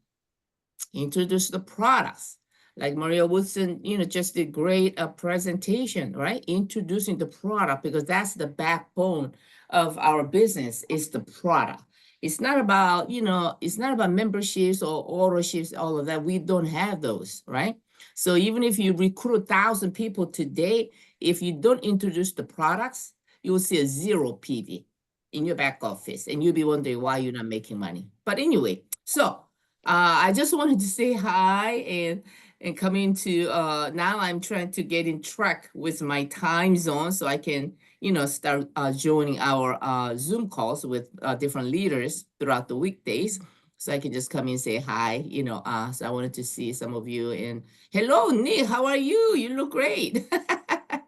introduce the products. Like Maria Woodson, you know, just did great presentation, right? Introducing the product, because that's the backbone of our business, is the product. It's not about, you know, it's not about memberships or ownerships, all of that. We don't have those, right? So even if you recruit 1,000 people today, if you don't introduce the products, you will see a zero PV in your back office, and you'll be wondering why you're not making money. But anyway, so I just wanted to say hi and come into now I'm trying to get in track with my time zone so I can, you know, start joining our Zoom calls with different leaders throughout the weekdays. So I can just come in and say hi, you know. So I wanted to see some of you. And hello, Nick, how are you? You look great.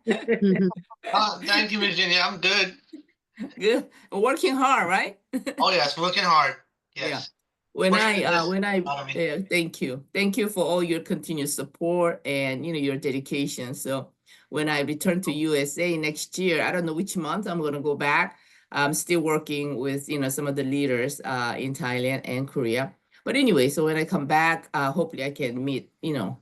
Thank you, Virginia. I'm good. Good. Working hard, right? Oh yes, working hard. Yeah. Yes. When Pushing this when I out of me. thank you for all your continued support and, you know, your dedication. So when I return to USA next year, I don't know which month I'm going to go back. I'm still working with, you know, some of the leaders in Thailand and Korea. But anyway, so when I come back, hopefully I can meet, you know,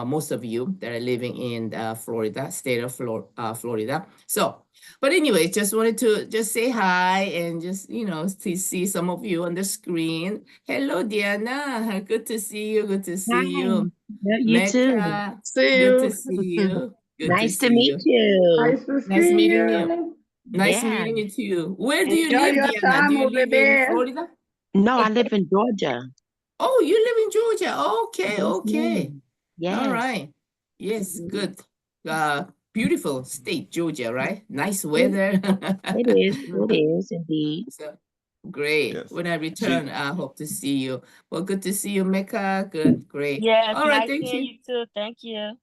most of you that are living in Florida, state of Florida. So but anyway, just wanted to just say hi and just, you know, to see some of you on the screen. Hello, Diana. Good to see you. Good to see Hi. you. Yeah, you too. Mecca. See Good to you. see you. Good to Nice to see meet you. you. Nice to Nice see meeting you. you. Nice Yeah. meeting you too. Where do you Enjoy live, your Diana? Do time you over live in there. Florida? No, I live in Georgia. Oh, you live in Georgia. Okay, Yes, okay. ma'am. All Yes. right. Yes, Mhm. good. beautiful state, Georgia, right? Nice weather. It is indeed. So great. Yes. When I return, I hope to see you. Well, good to see you, Mecca. Good, great. Yes, All right, nice thank seeing you. you too. Thank you.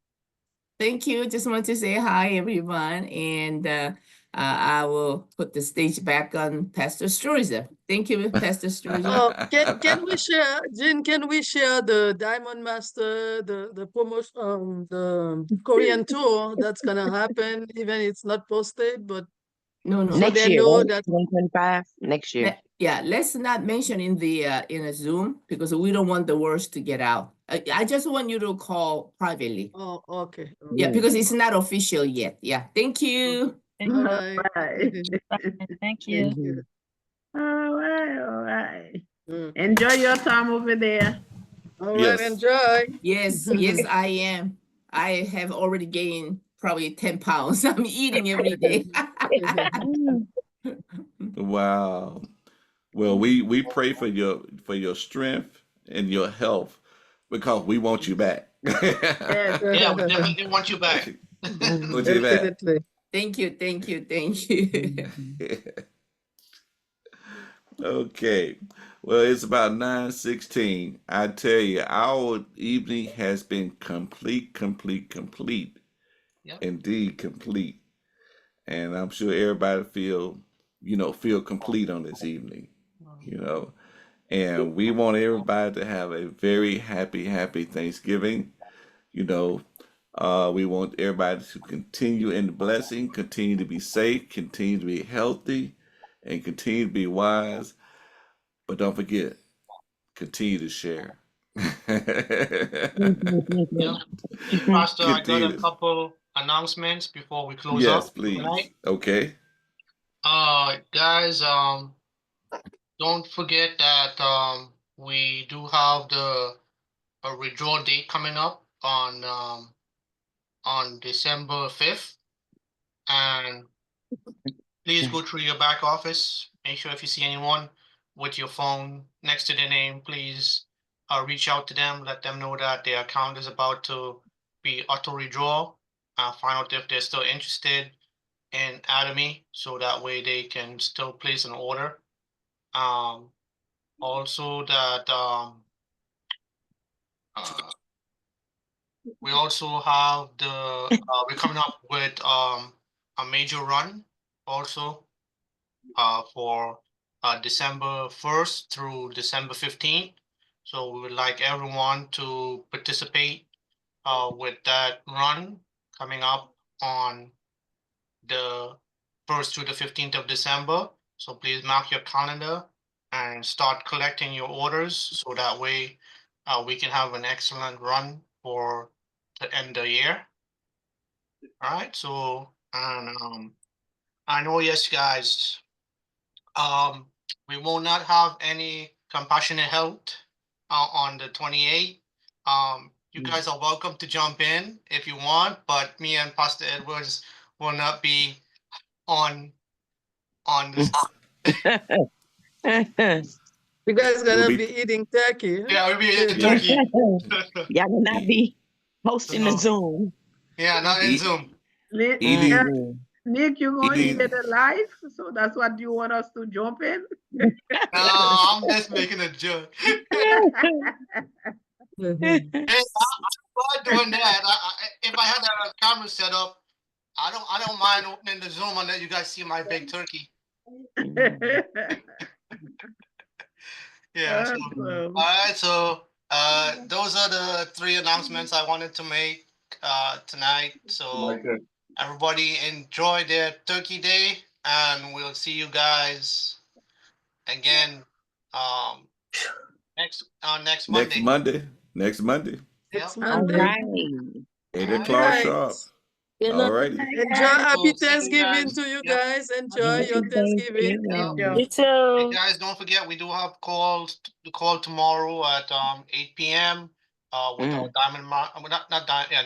Thank you. Just wanted to say hi, everyone. And I will put the stage back on Pastor Sturza. Thank you, Pastor Sturza. Oh, can we share, Jean, can we share the Diamond Master, the promotion, the Korean tour that's gonna happen, even it's not posted, but No, no. so Next they year, know right? that 2025, next year. Yeah, let's not mention in a Zoom because we don't want the words to get out. I just want you to call privately. oh, okay. Yeah, because it's not official yet. Yeah, thank you. All right. Right. Thank you. Thank you. All right, all right. Mm. Enjoy your time over there. All right, Yes. enjoy. Yes, yes, I am. I have already gained probably 10 pounds. I'm eating every day. Wow. Well, we pray for your strength and your health because we want you back. Yes. Yeah, we definitely want you back. Want you back. Definitely. Thank you, thank you, thank you. Okay. Well, it's about 9:16. I tell you, our evening has been complete. Yep. Indeed, complete. And I'm sure everybody feel complete on this evening, you know. And we want everybody to have a very happy Thanksgiving. You know, we want everybody to continue in the blessing, continue to be safe, continue to be healthy, and continue to be wise. But don't forget, continue to share. Yeah. Pastor, I got Continue a to- couple announcements before we close Yes, up please. tonight. Okay. Guys, don't forget that we do have a withdrawal date coming up on December 5th. And please go through your back office. Make sure if you see anyone with your phone next to their name, please reach out to them, let them know that their account is about to be auto redraw. Find out if they're still interested in Atomy, so that way they can still place an order. Also that we also have we're coming up with a major run also for December 1st through December 15th. So we would like everyone to participate with that run coming up on the 1st through the 15th of December. So please mark your calendar and start collecting your orders so that way we can have an excellent run for the end of the year. All right, so and I know, yes, guys, we will not have any compassionate health on the 28th. You guys are welcome to jump in if you want, but me and Pastor Edwards will not be on this. You guys We'll gonna be- be eating turkey. Yeah, we'll be eating turkey. Y'all will not be hosting the No. Zoom. Yeah, not in Zoom. Eating, Nick, you going to eating- get a live? So that's what you want us to jump in? No, I'm just making a joke. Mhm. Hey, I'm doing that. If I had a camera set up, I don't mind opening the Zoom and let you guys see my big turkey. Yeah. So, Awesome. all right. So those are the three announcements I wanted to make tonight. So everybody enjoy their Turkey Day, and we'll see you guys again next Monday. Next Monday. Next Yep. All Monday. right. 8 o'clock Right. sharp. Good luck. All righty. Enjoy happy See you Thanksgiving guys. to you Yep. guys. Enjoy Happy your Thanksgiving. Thanksgiving. You too. Hey guys, don't forget we do have the call tomorrow at 8 p.m. With our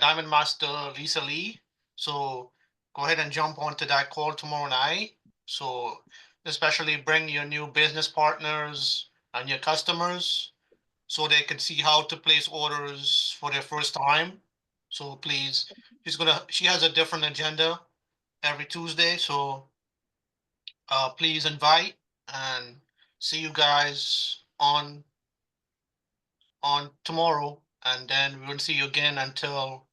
Diamond Master Lisa Lee. So go ahead and jump onto that call tomorrow night. So especially bring your new business partners and your customers so they can see how to place orders for their first time. So please, she has a different agenda every Tuesday. So please invite and see you guys on tomorrow, and then we will see you again until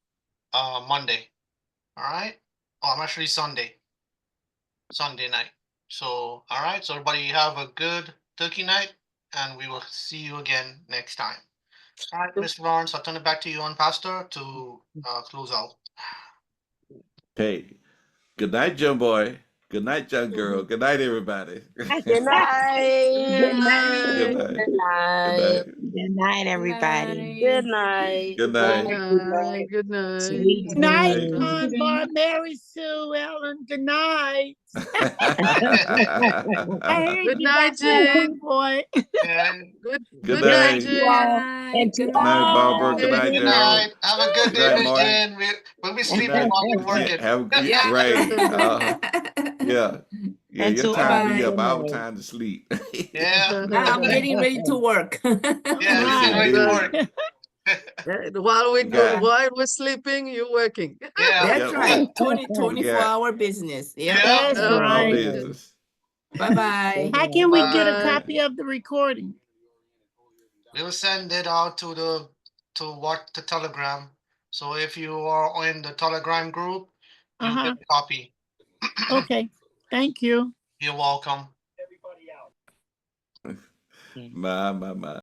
Monday. All right. Oh, I'm actually Sunday night. So all right. So everybody have a good turkey night, and we will see you again next time. All right, Mr. Lawrence, I'll turn it back to you on Pastor to close out. Hey, good night, young boy. Good night, young girl. Good night, everybody. Good night. Good Good night. night. Good Good night. night. Good night, everybody. Good night. Good Good night. night. Good night. Sweet Good night, Hey. dreams. Barb, Mary Sue, Ellen. Good night. I heard Good you night, got that Jean. young boy. Yeah. Good Good good night, night. You Jean. all, and to Good night, Barbara. all Good the night, Hey. Good Daryl. night. Have a good Good day, night, Miss Marty. Jen. We'll be Good sleeping night. while you're Yeah, working. Yeah. right. Yeah. Yeah, and your to time all to be Bye-bye. up, good our night. time to sleep. Yeah. Now I'm getting ready to work. Yeah, Yes, you're getting ready to indeed. work. We got, While we're sleeping, you're working. Yeah. That's yeah, right. we got 24-hour business. Yep. Yeah. That's 24-hour right. Okay. business. Bye-bye. How can we get a Bye. Yeah. copy of the recording? We'll send it out to the Telegram. So if you are in the Telegram group, you'll get a copy. Okay. Thank you. You're welcome. My.